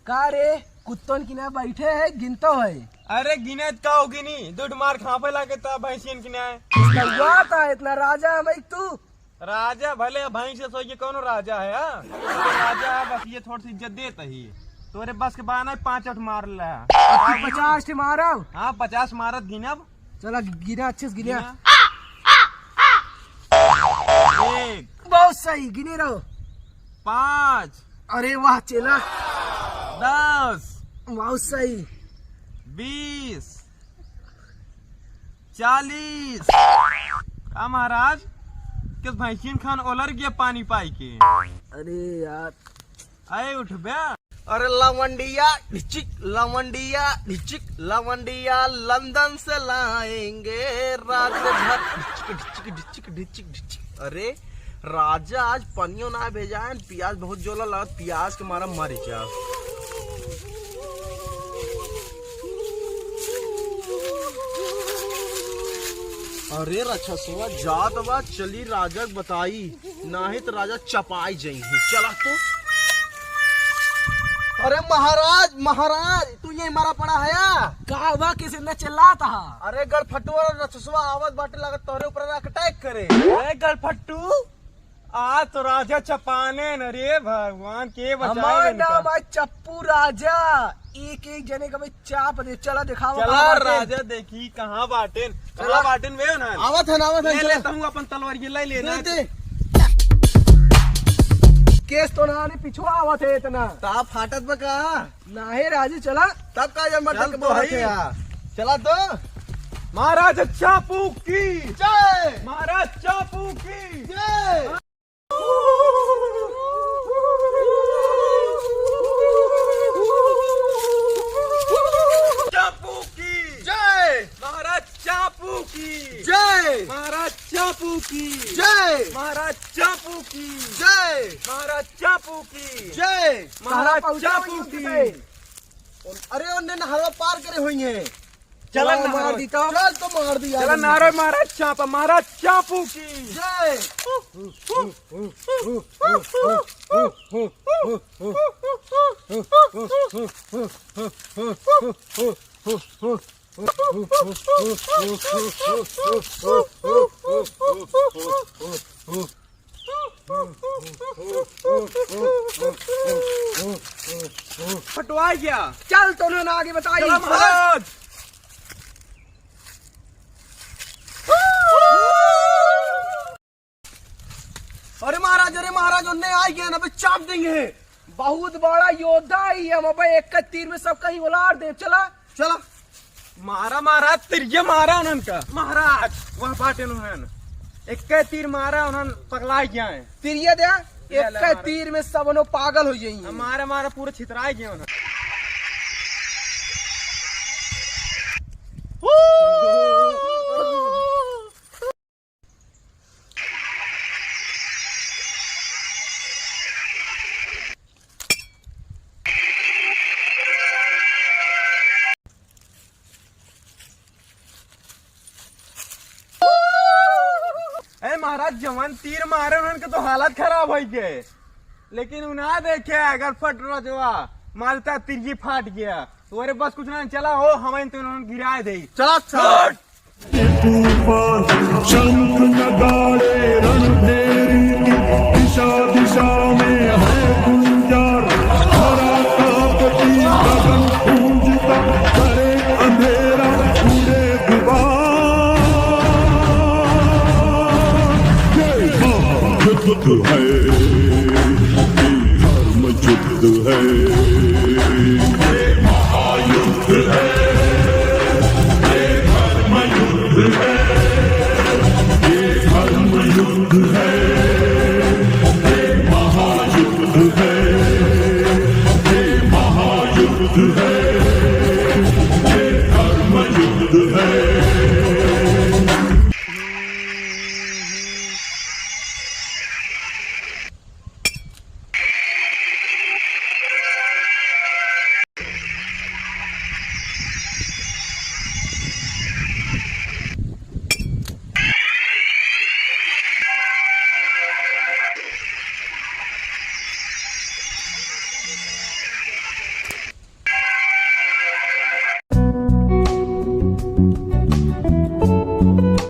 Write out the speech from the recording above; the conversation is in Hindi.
का रे कुत्तन किना बैठे है गिनतो है। अरे गिनत का होगी नी दुड मार खापे लाके ता भैंसियन किना था इतना राजा है भाई तू। राजा भले भैंस से सोइए कौन राजा है राजा है बस ये थोड़ी सी इज्जत देता ही तोरे बस के बाना 5-8 मार ला 50 मारा। हाँ 50 मारत गिनब। चला गिना अच्छे से गिना। एक बहुत सही गिने रहो। 5 अरे वाह चेला 10 बहुत सही 20 40 का महाराज किस भैंसियन खान ओलर गया पानी पाई के। अरे यार आए उठ बे। अरे लवंडिया ढिचिक लवंडिया ढिचिक लवंडिया लंदन से लाएंगे रात भर ढिचिक ढिचिक ढिचिक ढिचिक ढिचिक। अरे राजा आज पनियो ना भेजा है प्याज बहुत जोला लगा प्याज के मारा मर जा। अरे रक्षसवा जात बा चली राजा बताई नाही तो राजा चपाई जाई चला तो। अरे महाराज महाराज तू ये मारा पड़ा है का वाह किसे न चिल्लाता। अरे गड़फटुआ रक्षसवा आवाज बाटे लगा तोरे ऊपर अटैक करे। अरे गलफट्टू आज तो राजा चपाने न रे भगवान के हमारा बचाए नाम है चप्पू राजा। एक एक जने का भाई चाप दे चला दिखाओ। चला राजा देखी कहाँ बाटेन कहाँ बाटेन वे ना आवत है ले लेता हूँ अपन तलवार ये ले लेना केस तो ना पिछुआ आवत है इतना ताप फाटत में कहा ना है राजू चला तब का जब चल के तो बोलत भाई। है चला तो। महाराज चापू की जय महाराज चापू की जय चापू की जय महाराज चापू की जय महाराज चापू की जय महाराज चापू की जय महाराज चापू की जय। महाराज चापू की। अरे उन्हें नहरवा पार करे हुई है चला मार मार दी तो। चल तो मार दिया। चला नारे महाराज चापा महाराज चापू की जय फटवा गया। चल तो उन्होंने आगे बताई। चला महाराज अरे महाराज उन्हें आ गया ना चाप देंगे। बहुत बड़ा योद्धा ही हम भाई एक तीर में सब कहीं उलार दे। चला चला मारा महाराज तिरिये मारा उन्होंने महाराज वहाँ बाटे उन्होंने एक तीर मारा उन्होंने पगला गया है तीर दे ले एक मारा। तीर में सब नो पागल हो जाएंगे। मारा मारा पूरे छितराए गए उन्होंने। महाराज जवान तीर मारे उनके तो हालत खराब हो गए लेकिन उन्हें देखे अगर फट रहा मारता तिरगी फाट गया तो अरे बस कुछ ना चला हो हमें तो उन्होंने गिरा दे। चला चला तूफान शंख नगाड़े रणभेरी की दिशा दिशा में है गुंजार हरा कांपती गगन गूंजता करे अंधेरा उड़े दीवार ये महायुद्ध है ये धर्म युद्ध है ये महायुद्ध है ये धर्म युद्ध है ये धर्म युद्ध है ये महायुद्ध है ये महायुद्ध है ये धर्म युद्ध है।